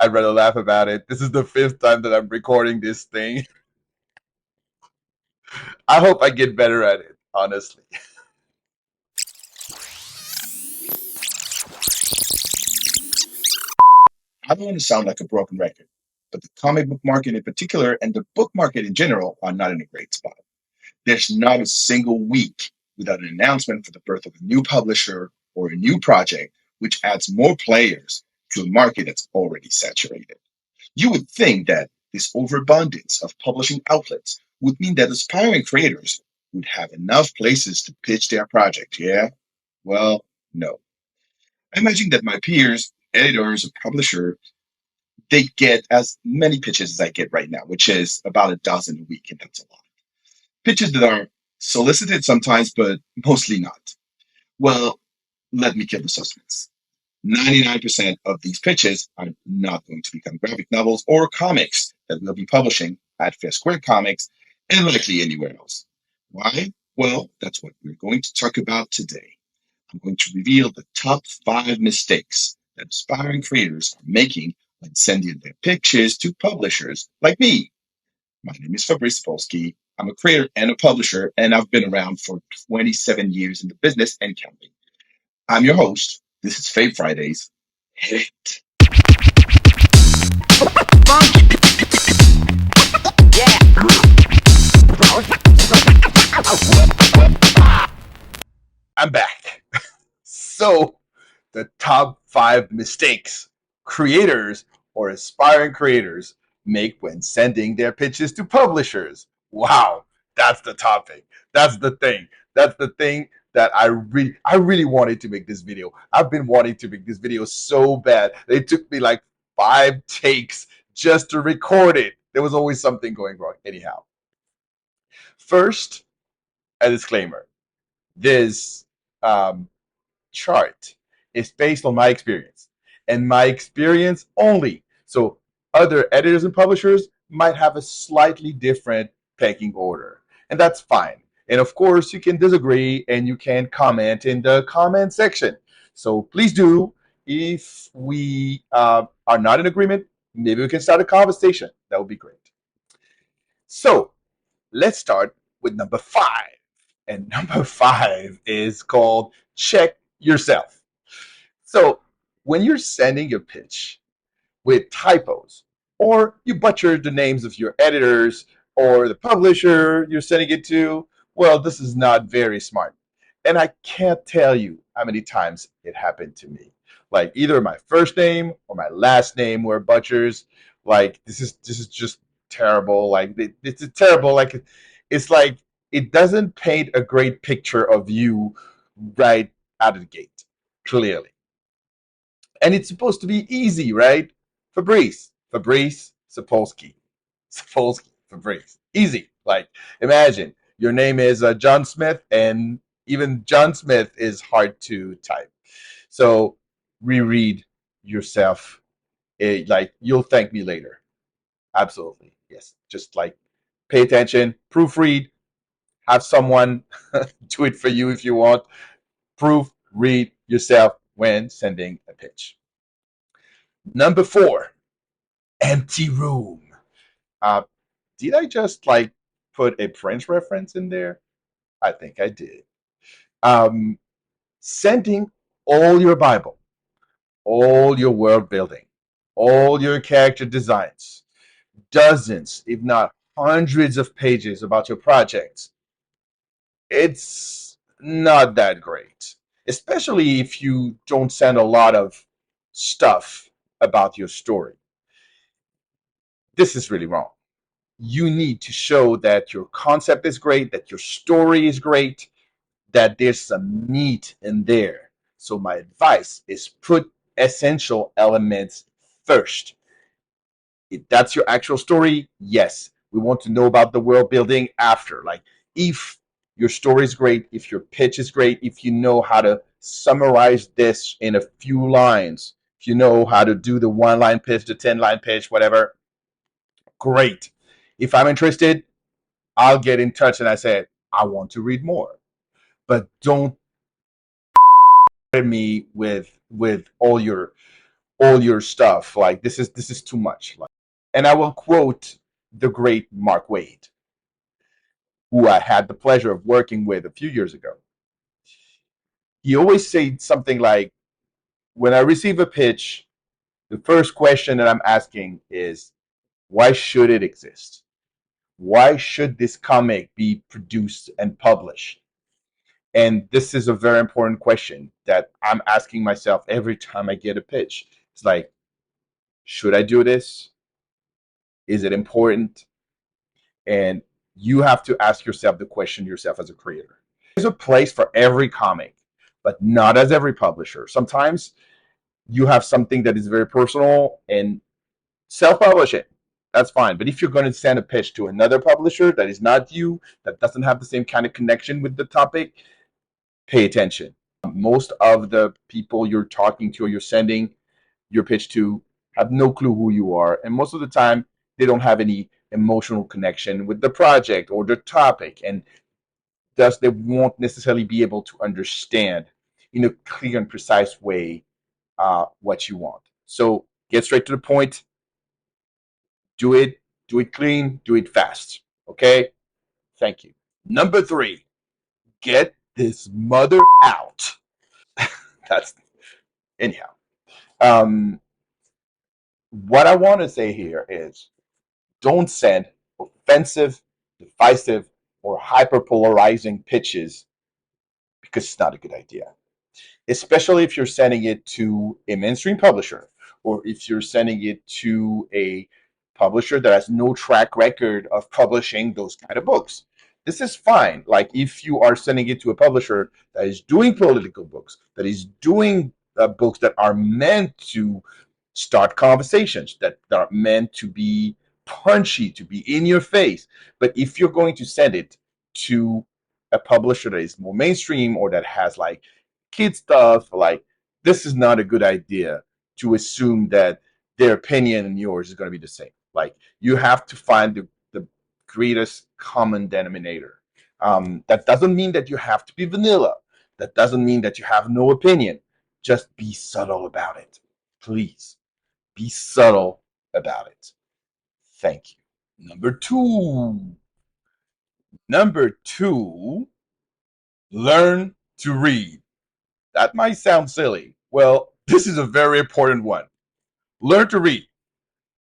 I'd rather laugh about it. This is the fifth time that I'm recording this thing. I hope I get better at it, honestly. I don't want to sound like a broken record, but the comic book market in particular and the book market in general are not in a great spot. There's not a single week without an announcement for the birth of a new publisher or a new project, which adds more players to a market that's already saturated. You would think that this overabundance of publishing outlets would mean that aspiring creators would have enough places to pitch their project, yeah? Well, no. I imagine that my peers, editors, or publishers, they get as many pitches as I get right now, which is about a dozen a week, and that's a lot. Pitches that are solicited sometimes, but mostly not. Well, let me kill the suspense. 99% of these pitches are not going to become graphic novels or comics that we'll be publishing at FairSquare Comics and likely anywhere else. Why? Well, that's what we're going to talk about today. I'm going to reveal the top 5 mistakes that aspiring creators are making when sending their pitches to publishers like me. My name is Fabrice Sapolsky. I'm a creator and a publisher, and I've been around for 27 years in the business and counting. I'm your host. This is Fave Fridays. Hit it. I'm back. So, the top 5 mistakes creators or aspiring creators make when sending their pitches to publishers. Wow, that's the topic. That's the thing. That's the thing that I really wanted to make this video. I've been wanting to make this video so bad. It took me like 5 takes just to record it. There was always something going wrong. Anyhow, first, a disclaimer. This um, chart is based on my experience and my experience only. So other editors and publishers might have a slightly different pecking order, and that's fine. And of course, you can disagree and you can comment in the comment section. So please do. If we are not in agreement, maybe we can start a conversation. That would be great. So let's start with number 5. And number 5 is called check yourself. So when you're sending your pitch with typos, or you butcher the names of your editors or the publisher you're sending it to, well, this is not very smart. And I can't tell you how many times it happened to me. Like either my first name or my last name were butchers. Like this is just terrible. Like it's terrible. Like it's like it doesn't paint a great picture of you right out of the gate, clearly. And it's supposed to be easy, right? Fabrice, Sapolsky, Fabrice. Easy. Like, imagine your name is John Smith, and even John Smith is hard to type. So reread yourself. Like, you'll thank me later. Absolutely. Yes. Just like pay attention, proofread, have someone do it for you if you want. Proofread yourself when sending a pitch. Number 4, empty room. Uh, did I just like put a French reference in there? I think I did. Um, Sending all your Bible, all your world building, all your character designs, dozens, if not hundreds of pages about your projects. It's not that great, especially if you don't send a lot of stuff about your story. This is really wrong. You need to show that your concept is great, that your story is great, that there's some meat in there. So my advice is put essential elements first. If that's your actual story, yes, we want to know about the world building after. Like if your story is great, if your pitch is great, if you know how to summarize this in a few lines, if you know how to do the 1 line pitch, the 10 line pitch, whatever, great. If I'm interested, I'll get in touch and I said, I want to read more. But don't me with all your all your stuff. Like this is too much. Like, and I will quote the great Mark Waid, who I had the pleasure of working with a few years ago. He always said something like, when I receive a pitch, the first question that I'm asking is, why should it exist? Why should this comic be produced and published? And this is a very important question that I'm asking myself every time I get a pitch. It's like, should I do this? Is it important? And you have to ask yourself the question yourself as a creator. There's a place for every comic, but not as every publisher. Sometimes you have something that is very personal and self-publish it. That's fine. But if you're going to send a pitch to another publisher that is not you, that doesn't have the same kind of connection with the topic, pay attention. Most of the people you're talking to or you're sending your pitch to have no clue who you are. And most of the time, they don't have any emotional connection with the project or the topic. And thus, they won't necessarily be able to understand in a clear and precise way what you want. So get straight to the point. Do it clean, do it fast. Okay? Thank you. Number 3, get this mother out. That's anyhow. Um, what I want to say here is, don't send offensive, divisive, or hyperpolarizing pitches because it's not a good idea. Especially if you're sending it to a mainstream publisher, or if you're sending it to a publisher that has no track record of publishing those kind of books. This is fine. Like if you are sending it to a publisher that is doing political books, that is doing books that are meant to start conversations, that are meant to be punchy, to be in your face. But if you're going to send it to a publisher that is more mainstream or that has like kid stuff, like this is not a good idea to assume that their opinion and yours is going to be the same. Like you have to find the greatest common denominator. That doesn't mean that you have to be vanilla. That doesn't mean that you have no opinion. Just be subtle about it. Please be subtle about it. Thank you. Number two. Number 2, learn to read. That might sound silly. Well, this is a very important one. Learn to read.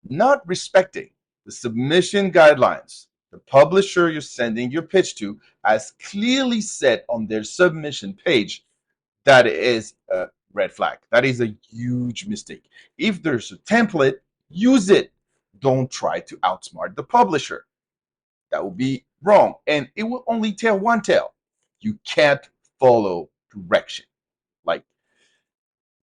Not respecting the submission guidelines the publisher you're sending your pitch to has clearly said on their submission page, that is a red flag. That is a huge mistake. If there's a template, use it. Don't try to outsmart the publisher. That will be wrong. And it will only tell one tale. You can't follow direction. Like,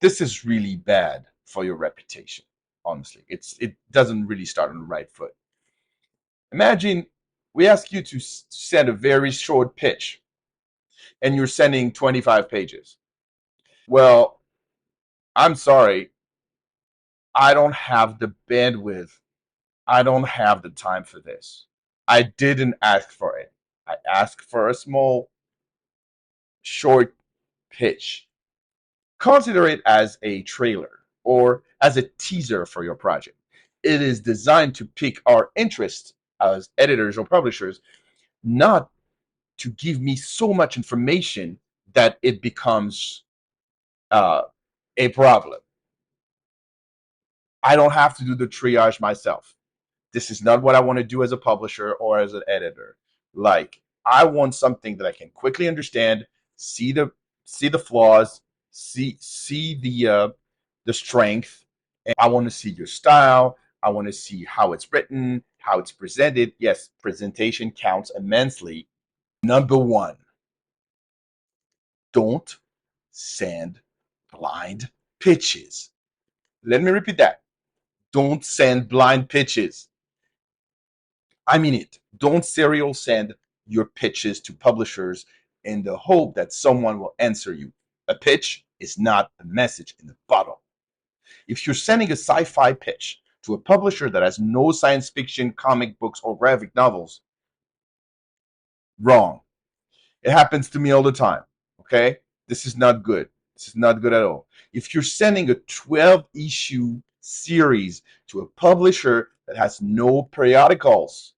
this is really bad for your reputation. Honestly, it doesn't really start on the right foot. Imagine we ask you to send a very short pitch and you're sending 25 pages. Well, I'm sorry, I don't have the bandwidth. I don't have the time for this. I didn't ask for it. I asked for a small, short pitch. Consider it as a trailer or as a teaser for your project. It is designed to pique our interest as editors or publishers, not to give me so much information that it becomes a problem. I don't have to do the triage myself. This is not what I want to do as a publisher or as an editor. Like, I want something that I can quickly understand, see the flaws, see the strength. And I want to see your style. I want to see how it's written, how it's presented. Yes, presentation counts immensely. Number 1, don't send blind pitches. Let me repeat that. Don't send blind pitches. I mean it. Don't serial send your pitches to publishers in the hope that someone will answer you. A pitch is not a message in a bottle. If you're sending a sci-fi pitch to a publisher that has no science fiction, comic books, or graphic novels, wrong. It happens to me all the time. Okay? This is not good. This is not good at all. If you're sending a 12-issue series to a publisher that has no periodicals,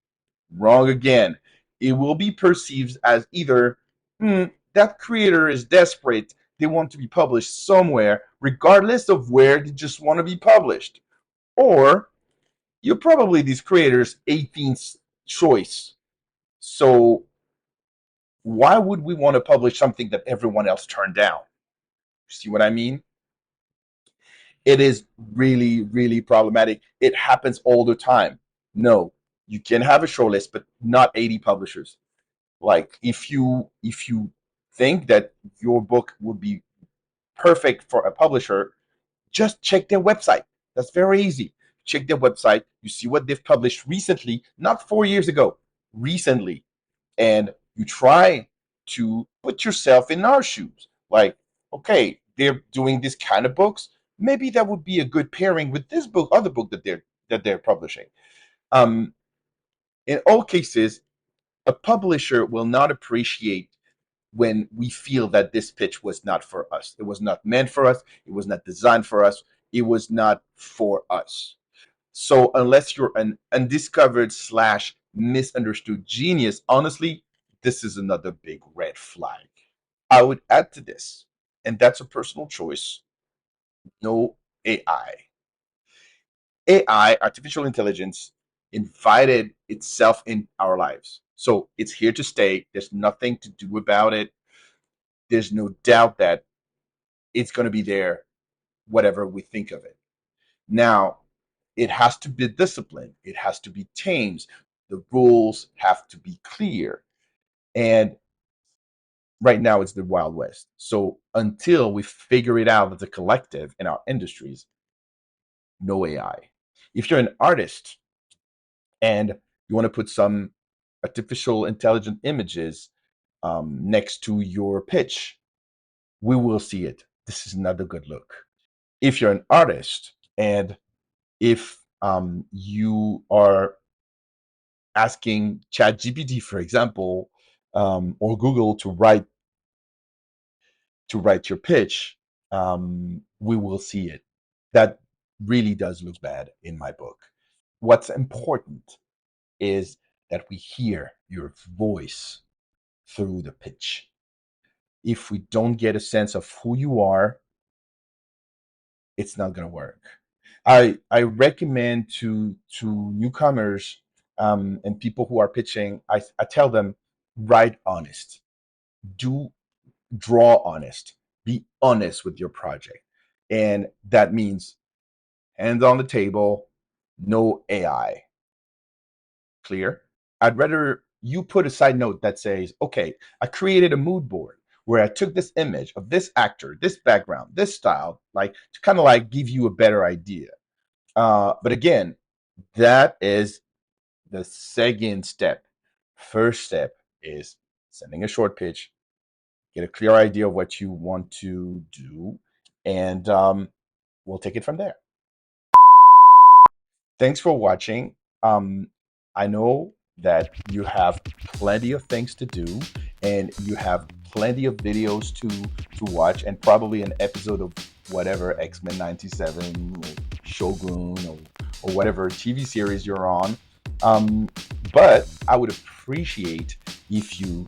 wrong again. It will be perceived as either, that creator is desperate, they want to be published somewhere, regardless of where they just want to be published. Or you're probably this creator's 18th choice. So why would we want to publish something that everyone else turned down? See what I mean? It is really, really problematic. It happens all the time. No, you can have a shortlist, but not 80 publishers. Like if you think that your book would be perfect for a publisher, just check their website. That's very easy. Check their website. You see what they've published recently, not 4 years ago, recently, and you try to put yourself in our shoes. Like, okay, they're doing this kind of books. Maybe that would be a good pairing with this book, other book that they're publishing. Um, in all cases, a publisher will not appreciate when we feel that this pitch was not for us. It was not meant for us. It was not designed for us. It was not for us. So unless you're an undiscovered slash misunderstood genius, honestly, this is another big red flag. I would add to this, and that's a personal choice, no AI. AI, artificial intelligence, invited itself in our lives. So it's here to stay. There's nothing to do about it. There's no doubt that it's going to be there, whatever we think of it. Now, it has to be disciplined, it has to be tamed, the rules have to be clear. And right now, it's the Wild West. So until we figure it out as a collective in our industries, no AI. If you're an artist and you want to put some artificial intelligent images next to your pitch, we will see it. This is not a good look. If you're an artist and if you are asking ChatGPT, for example, or Google to write your pitch, we will see it. That really does look bad in my book. What's important is that we hear your voice through the pitch. If we don't get a sense of who you are, it's not going to work. I recommend to newcomers and people who are pitching. I tell them, write honest, do draw honest, be honest with your project, and that means hands on the table, no AI. Clear? I'd rather you put a side note that says, okay, I created a mood board where I took this image of this actor, this background, this style, like to kind of like give you a better idea. But again, that is the second step. First step is sending a short pitch, get a clear idea of what you want to do, and we'll take it from there. Thanks for watching. I know that you have plenty of things to do and you have plenty of videos to watch and probably an episode of whatever X-Men 97 or Shogun or whatever TV series you're on. But I would appreciate if you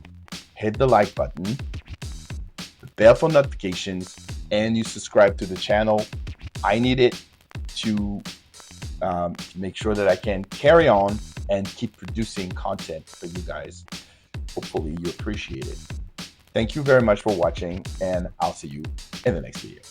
hit the like button, the bell for notifications, and you subscribe to the channel. I need it to make sure that I can carry on and keep producing content for you guys. Hopefully you appreciate it. Thank you very much for watching, and I'll see you in the next video.